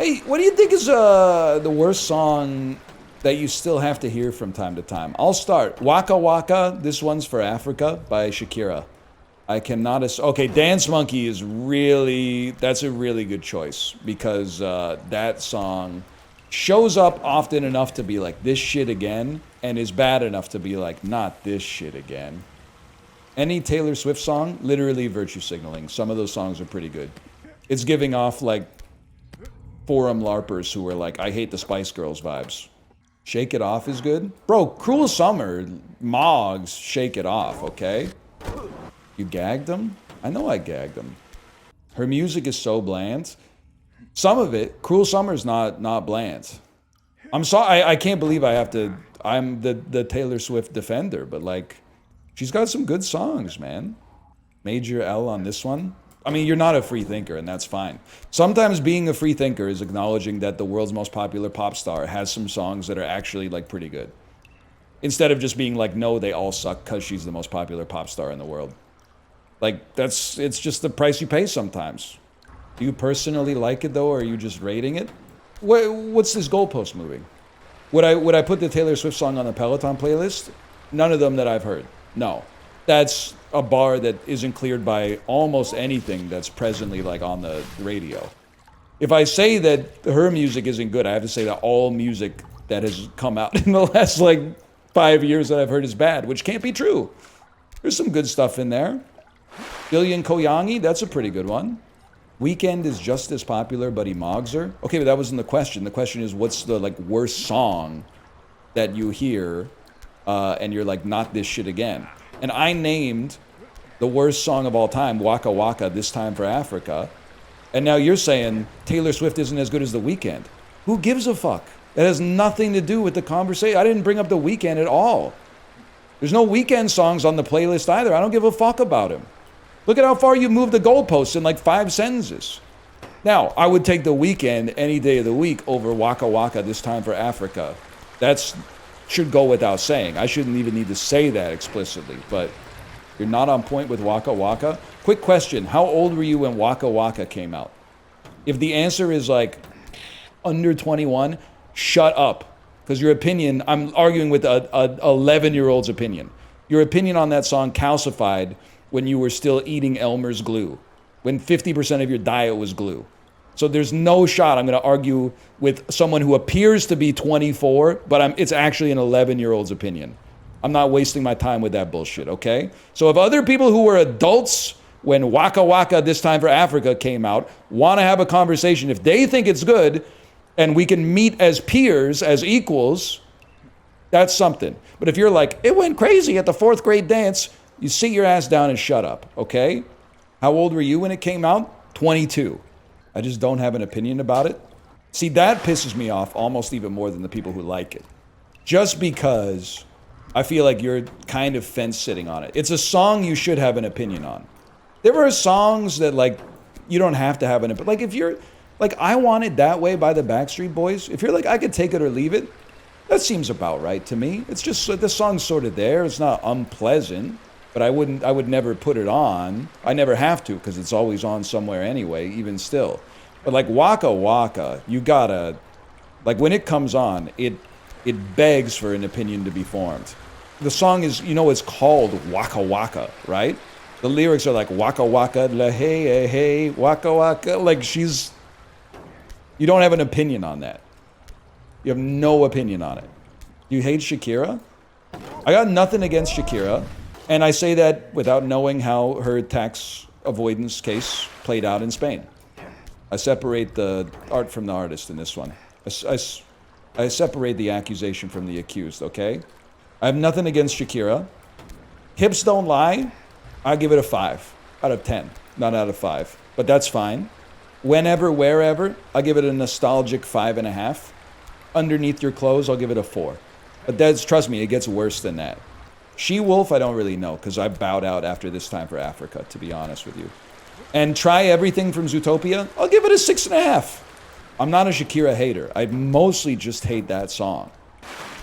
Hey, what do you think is the worst song that you still have to hear from time to time? I'll start. Waka Waka, This One's for Africa by Shakira. I cannot... Okay, Dance Monkey is really... That's a really good choice because that song shows up often enough to be like, this shit again, and is bad enough to be like, not this shit again. Any Taylor Swift song, literally virtue signaling. Some of those songs are pretty good. It's giving off like forum LARPers who are like, I hate the Spice Girls vibes. Shake It Off is good. Bro, Cruel Summer, Moggs, Shake It Off, okay? You gagged them? I know I gagged them. Her music is so bland. Some of it, Cruel Summer's not bland. I'm sorry, I can't believe I have to, I'm the Taylor Swift defender, but like, she's got some good songs, man. Major L on this one. I mean, you're not a free thinker, and that's fine. Sometimes being a free thinker is acknowledging that the world's most popular pop star has some songs that are actually, like, pretty good. Instead of just being like, no, they all suck because she's the most popular pop star in the world. Like, it's just the price you pay sometimes. Do you personally like it, though, or are you just rating it? What's this goalpost moving? Would I put the Taylor Swift song on the Peloton playlist? None of them that I've heard. No. That's a bar that isn't cleared by almost anything that's presently like on the radio. If I say that her music isn't good, I have to say that all music that has come out in the last like 5 years that I've heard is bad, which can't be true. There's some good stuff in there. Billion Koyangi, that's a pretty good one. Weekend is just as popular, but he mogs her. Okay, but that wasn't the question. The question is, what's the like worst song that you hear and you're like, not this shit again? And I named the worst song of all time, Waka Waka, This Time for Africa. And now you're saying Taylor Swift isn't as good as The Weeknd. Who gives a fuck? That has nothing to do with the conversation. I didn't bring up The Weeknd at all. There's no Weeknd songs on the playlist either. I don't give a fuck about him. Look at how far you moved the goalposts in like 5 sentences. Now, I would take The Weeknd any day of the week over Waka Waka, This Time for Africa. That's should go without saying. I shouldn't even need to say that explicitly, but you're not on point with Waka Waka. Quick question, how old were you when Waka Waka came out? If the answer is like under 21, shut up. Because your opinion, I'm arguing with a 11-year-old's opinion. Your opinion on that song calcified when you were still eating Elmer's glue, when 50% of your diet was glue. So there's no shot I'm going to argue with someone who appears to be 24, but it's actually an 11-year-old's opinion. I'm not wasting my time with that bullshit, okay? So if other people who were adults when Waka Waka, This Time for Africa came out, want to have a conversation, if they think it's good and we can meet as peers, as equals, that's something. But if you're like, it went crazy at the 4th grade dance, you sit your ass down and shut up, okay? How old were you when it came out? 22. I just don't have an opinion about it. See, that pisses me off almost even more than the people who like it. Just because I feel like you're kind of fence-sitting on it. It's a song you should have an opinion on. There are songs that, like, you don't have to have an opinion. Like, if you're, like, I Want It That Way by the Backstreet Boys, if you're like, I could take it or leave it, that seems about right to me. It's just, the song's sort of there. It's not unpleasant. But I would never put it on. I never have to because it's always on somewhere anyway, even still. But like Waka Waka, you gotta, like when it comes on, it begs for an opinion to be formed. The song is, it's called Waka Waka, right? The lyrics are like Waka Waka, la hey, hey, hey, Waka Waka. Like you don't have an opinion on that. You have no opinion on it. You hate Shakira? I got nothing against Shakira. And I say that without knowing how her tax avoidance case played out in Spain. I separate the art from the artist in this one. I separate the accusation from the accused, okay? I have nothing against Shakira. Hips don't lie. I give it a 5 out of 10, not out of 5. But that's fine. Whenever, wherever, I'll give it a nostalgic 5.5. Underneath Your Clothes, I'll give it a 4. But trust me, it gets worse than that. She-Wolf, I don't really know, because I bowed out after This Time for Africa, to be honest with you. And Try Everything from Zootopia, I'll give it a 6.5. I'm not a Shakira hater. I mostly just hate that song.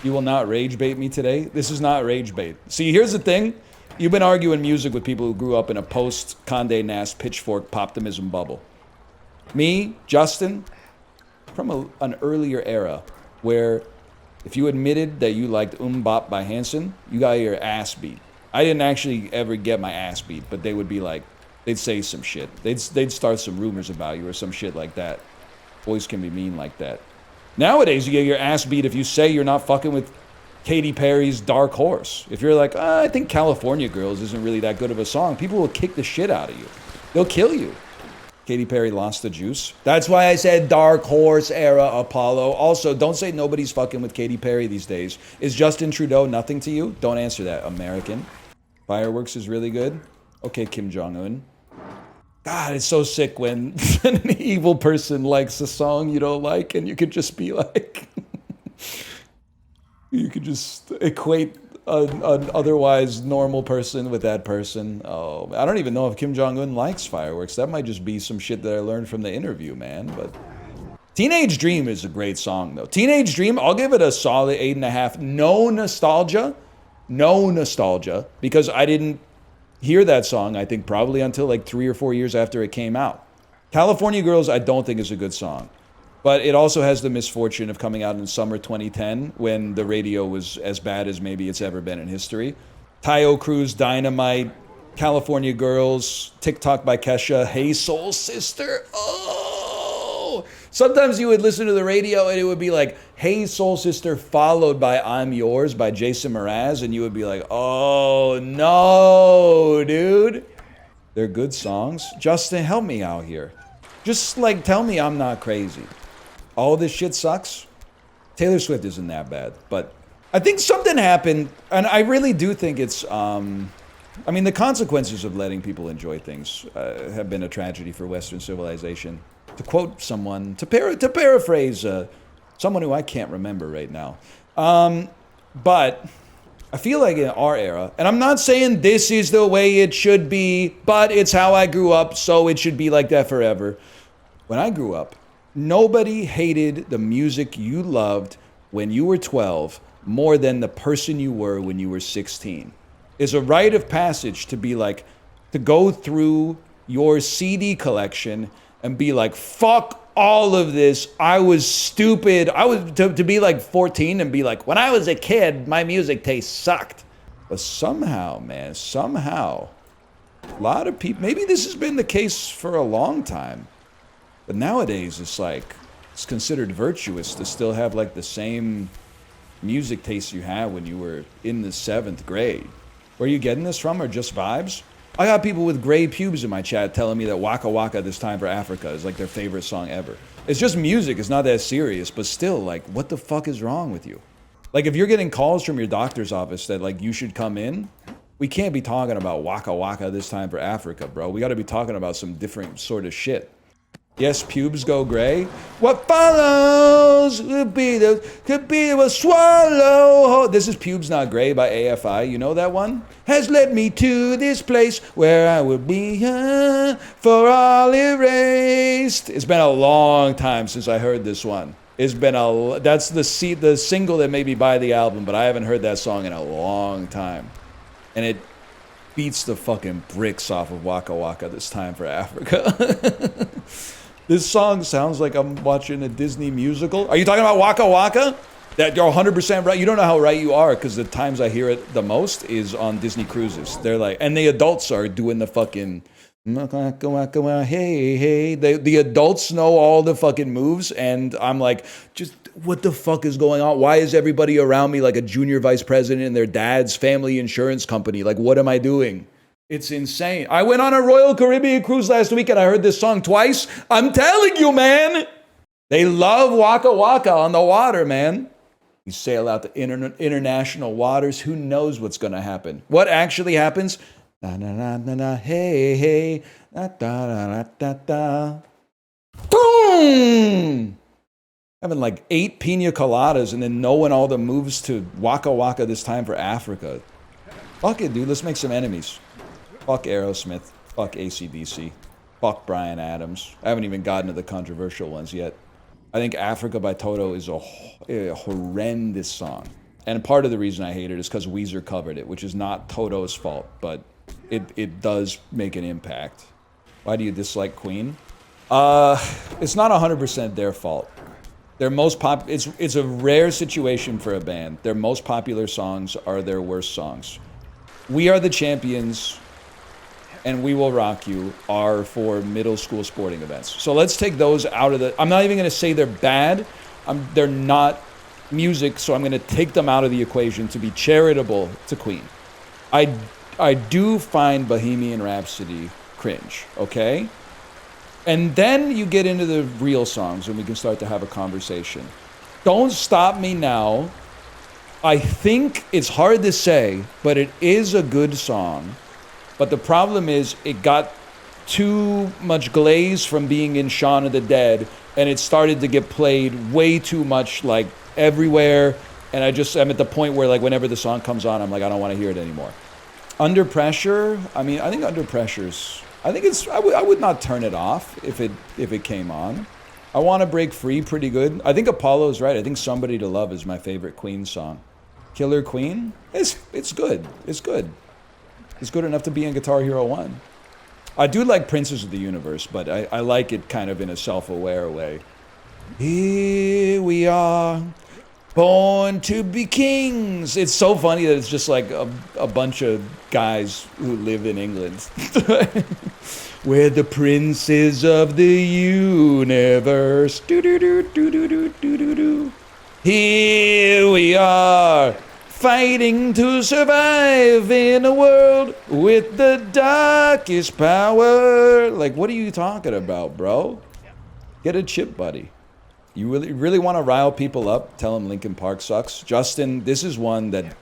You will not rage bait me today. This is not rage bait. See, here's the thing. You've been arguing music with people who grew up in a post-Condé Nast Pitchfork poptimism bubble. Me, Justin, from an earlier era where if you admitted that you liked Bop by Hanson, you got your ass beat. I didn't actually ever get my ass beat, but they would be like, they'd say some shit. They'd start some rumors about you or some shit like that. Boys can be mean like that. Nowadays, you get your ass beat if you say you're not fucking with Katy Perry's Dark Horse. If you're like, I think California Girls isn't really that good of a song, people will kick the shit out of you. They'll kill you. Katy Perry lost the juice. That's why I said Dark Horse era Apollo. Also, don't say nobody's fucking with Katy Perry these days. Is Justin Trudeau nothing to you? Don't answer that, American. Fireworks is really good. Okay, Kim Jong-un. God, it's so sick when an evil person likes a song you don't like and you could just be like... you could just equate an otherwise normal person with that person. Oh, I don't even know if Kim Jong-un likes fireworks. That might just be some shit that I learned from the interview, man. But Teenage Dream is a great song, though. Teenage Dream, I'll give it a solid 8.5. No nostalgia. No nostalgia. Because I didn't hear that song, I think, probably until like 3 or 4 years after it came out. California Girls, I don't think is a good song. But it also has the misfortune of coming out in summer 2010 when the radio was as bad as maybe it's ever been in history. Tayo Cruz, Dynamite, California Girls, TikTok by Kesha, Hey Soul Sister. Oh! Sometimes you would listen to the radio and it would be like, Hey Soul Sister followed by I'm Yours by Jason Mraz. And you would be like, oh no, dude. They're good songs. Justin, help me out here. Just like tell me I'm not crazy. All this shit sucks. Taylor Swift isn't that bad, but I think something happened, and I really do think it's, I mean, the consequences of letting people enjoy things have been a tragedy for Western civilization. To quote someone, to paraphrase someone who I can't remember right now. But I feel like in our era, and I'm not saying this is the way it should be, but it's how I grew up, so it should be like that forever. When I grew up, nobody hated the music you loved when you were 12 more than the person you were when you were 16. It's a rite of passage to be like, to go through your CD collection and be like, fuck all of this. I was stupid. I was to be like 14 and be like, when I was a kid, my music taste sucked. But somehow, man, somehow, a lot of people, maybe this has been the case for a long time. But nowadays, it's like, it's considered virtuous to still have like the same music taste you had when you were in the 7th grade. Where are you getting this from, or just vibes? I got people with gray pubes in my chat telling me that Waka Waka This Time for Africa is like their favorite song ever. It's just music, it's not that serious, but still, like, what the fuck is wrong with you? Like, if you're getting calls from your doctor's office that like you should come in, we can't be talking about Waka Waka This Time for Africa, bro. We gotta be talking about some different sort of shit. Yes, pubes go gray. What follows could be the swallow. This is Pubes Not Gray by AFI. You know that one? Has led me to this place where I will be for all erased. It's been a long time since I heard this one. It's been that's the single that made me buy the album, but I haven't heard that song in a long time. And it beats the fucking bricks off of Waka Waka This Time for Africa. This song sounds like I'm watching a Disney musical. Are you talking about Waka Waka? That you're 100% right. You don't know how right you are, because the times I hear it the most is on Disney cruises. They're like, and the adults are doing the fucking Waka Waka Waka, hey, hey. The adults know all the fucking moves, and I'm like, just what the fuck is going on? Why is everybody around me like a junior vice president in their dad's family insurance company? Like, what am I doing? It's insane. I went on a Royal Caribbean cruise last week and I heard this song twice. I'm telling you, man. They love Waka Waka on the water, man. You sail out to international waters. Who knows what's going to happen? What actually happens? Na na na na na, hey hey, da da da da da. Boom! Having like 8 pina coladas and then knowing all the moves to Waka Waka This Time for Africa. Fuck it, dude. Let's make some enemies. Fuck Aerosmith. Fuck AC/DC. Fuck Bryan Adams. I haven't even gotten to the controversial ones yet. I think Africa by Toto is a horrendous song. And part of the reason I hate it is because Weezer covered it, which is not Toto's fault, but it does make an impact. Why do you dislike Queen? It's not 100% their fault. Their most it's a rare situation for a band. Their most popular songs are their worst songs. We Are the Champions and We Will Rock You are for middle school sporting events. So let's take those out of the... I'm not even going to say they're bad. They're not music, so I'm going to take them out of the equation to be charitable to Queen. I do find Bohemian Rhapsody cringe, okay? And then you get into the real songs and we can start to have a conversation. Don't Stop Me Now. I think it's hard to say, but it is a good song. But the problem is it got too much glaze from being in Shaun of the Dead, and it started to get played way too much, like, everywhere. And I'm at the point where, like, whenever the song comes on, I'm like, I don't want to hear it anymore. Under Pressure, I mean, I think Under Pressure's... I would not turn it off if it came on. I Want to Break Free, pretty good. I think Apollo's right. I think Somebody to Love is my favorite Queen song. Killer Queen, it's good. It's good. It's good enough to be in Guitar Hero 1. I do like Princes of the Universe, but I like it kind of in a self-aware way. Here we are, born to be kings. It's so funny that it's just like a bunch of guys who live in England. We're the princes of the universe. Do-do-do-do-do-do-do-do. Here we are, fighting to survive in a world with the darkest power. Like, what are you talking about, bro? Get a chip, buddy. You really want to rile people up? Tell them Linkin Park sucks. Justin, this is one that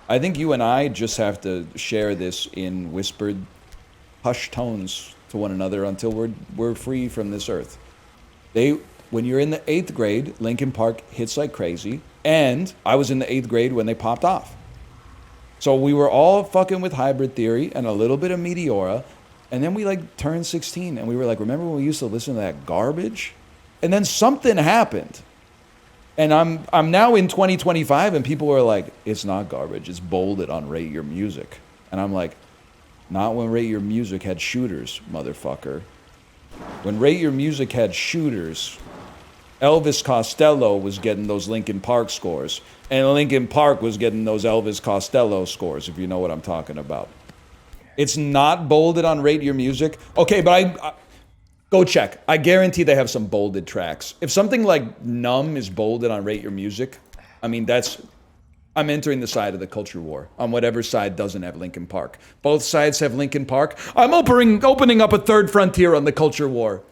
I think you and I just have to share this in whispered, hushed tones to one another until we're free from this earth. When you're in the 8th grade, Linkin Park hits like crazy. And I was in the 8th grade when they popped off. So we were all fucking with Hybrid Theory and a little bit of Meteora. And then we like turned 16 and we were like, remember when we used to listen to that garbage? And then something happened. And I'm now in 2025 and people are like, it's not garbage. It's bolded on Rate Your Music. And I'm like, not when Rate Your Music had shooters, motherfucker. When Rate Your Music had shooters, Elvis Costello was getting those Linkin Park scores, and Linkin Park was getting those Elvis Costello scores, if you know what I'm talking about. It's not bolded on Rate Your Music. Okay, but I go check. I guarantee they have some bolded tracks. If something like Numb is bolded on Rate Your Music, I mean, I'm entering the side of the culture war, on whatever side doesn't have Linkin Park. Both sides have Linkin Park. I'm opening up a third frontier on the culture war.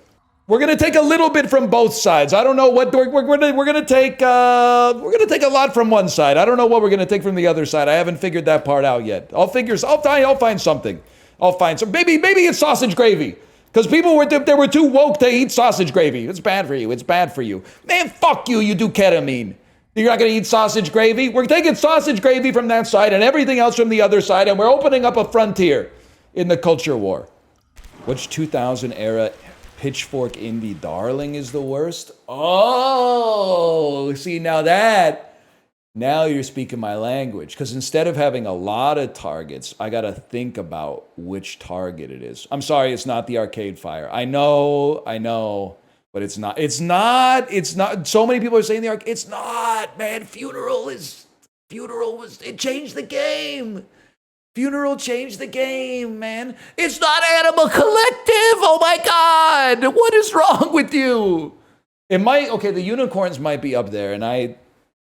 We're gonna take a little bit from both sides. I don't know what we're gonna take. We're gonna take a lot from one side. I don't know what we're gonna take from the other side. I haven't figured that part out yet. I'll find something. I'll find some. Maybe it's sausage gravy. Because people were too woke to eat sausage gravy. It's bad for you. It's bad for you. Man, fuck you. You do ketamine. You're not gonna eat sausage gravy. We're taking sausage gravy from that side and everything else from the other side, and we're opening up a frontier in the culture war. Which 2000 era Pitchfork indie darling is the worst? Oh, see, now you're speaking my language. Because instead of having a lot of targets, I got to think about which target it is. I'm sorry, it's not the Arcade Fire. I know, but it's not. It's not. So many people are saying the Arcade. It's not, man. It changed the game. Funeral changed the game, man. It's not Animal Collective. Oh my God. What is wrong with you? The Unicorns might be up there, and I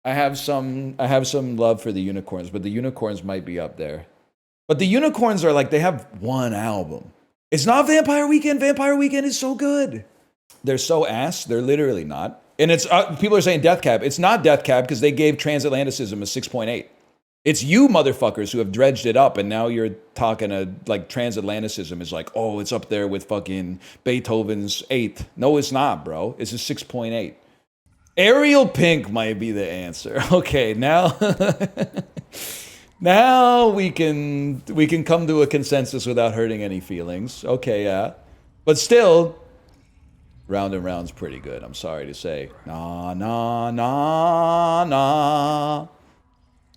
have some love for the Unicorns, but the Unicorns might be up there. But the Unicorns are like, they have one album. It's not Vampire Weekend. Vampire Weekend is so good. They're so ass. They're literally not. And it's people are saying Death Cab. It's not Death Cab because they gave Transatlanticism a 6.8. It's you motherfuckers who have dredged it up, and now you're talking like Transatlanticism is like, oh, it's up there with fucking Beethoven's 8th. No, it's not, bro. It's a 6.8. Ariel Pink might be the answer. Okay, now now we can come to a consensus without hurting any feelings. Okay, yeah. But still, Round and Round's pretty good, I'm sorry to say. Na na na na.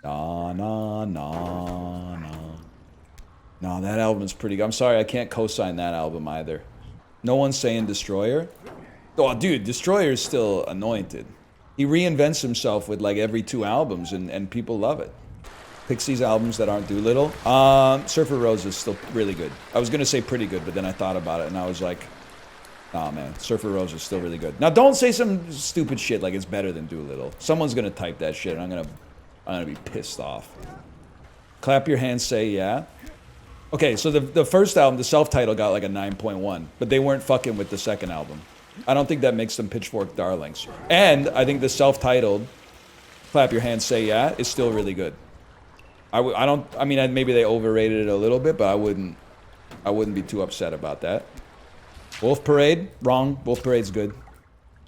Na na na na. No, that album's pretty good. I'm sorry, I can't co-sign that album either. No one's saying Destroyer. Oh, dude, Destroyer's still anointed. He reinvents himself with like every 2 albums, and people love it. Pixies albums that aren't Doolittle. Surfer Rose is still really good. I was gonna say pretty good, but then I thought about it and I was like, nah, man, Surfer Rose is still really good. Now, don't say some stupid shit like it's better than Doolittle. Someone's gonna type that shit, and I'm gonna be pissed off. Clap your hands, say yeah. Okay, so the first album, the self-titled, got like a 9.1, but they weren't fucking with the second album. I don't think that makes them Pitchfork darlings. And I think the self-titled, Clap Your Hands, Say Yeah, is still really good. I mean, maybe they overrated it a little bit, but I wouldn't be too upset about that. Wolf Parade, wrong. Wolf Parade's good.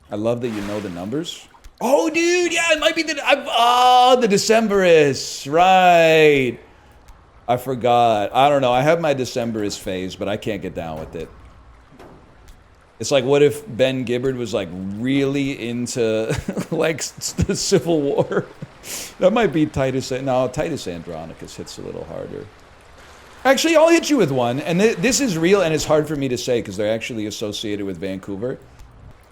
I love that you know the numbers. Oh, dude, yeah, it might be the Decemberists, right. I forgot. I don't know. I have my Decemberist phase, but I can't get down with it. It's like, what if Ben Gibbard was like really into like the Civil War? That might be Titus. No, Titus Andronicus hits a little harder. Actually, I'll hit you with one, and this is real, and it's hard for me to say because they're actually associated with Vancouver.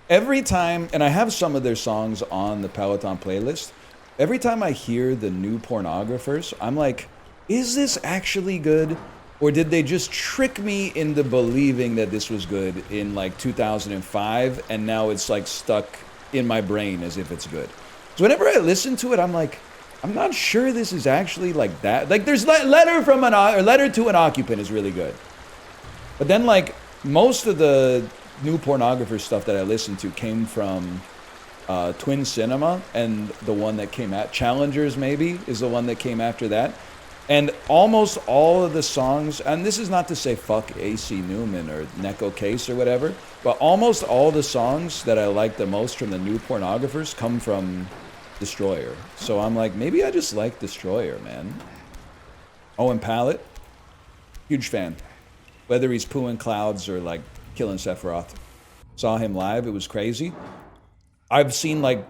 Every time, and I have some of their songs on the Peloton playlist, every time I hear the New Pornographers, I'm like, is this actually good? Or did they just trick me into believing that this was good in like 2005, and now it's like stuck in my brain as if it's good? So whenever I listen to it, I'm like, I'm not sure this is actually like that. Like there's Letter to an Occupant is really good. But then like most of the New Pornographer stuff that I listened to came from Twin Cinema, and the one that came at Challengers maybe is the one that came after that. And almost all of the songs, and this is not to say fuck A.C. Newman or Neko Case or whatever, but almost all the songs that I like the most from the New Pornographers come from Destroyer. So I'm like, maybe I just like Destroyer, man. Owen Pallett, huge fan. Whether he's pooing clouds or like killing Sephiroth. Saw him live, it was crazy. I've seen like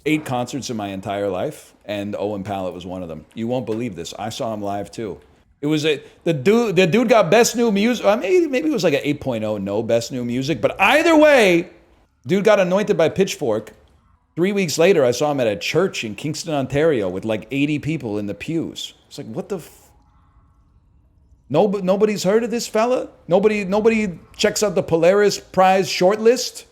8 concerts in my entire life, and Owen Pallett was one of them. You won't believe this. I saw him live too. It was the dude got best new music. Maybe it was like an 8.0, no best new music. But either way, dude got anointed by Pitchfork. 3 weeks later, I saw him at a church in Kingston, Ontario, with like 80 people in the pews. It's like, what the? Nobody's heard of this fella. Nobody checks out the Polaris Prize shortlist.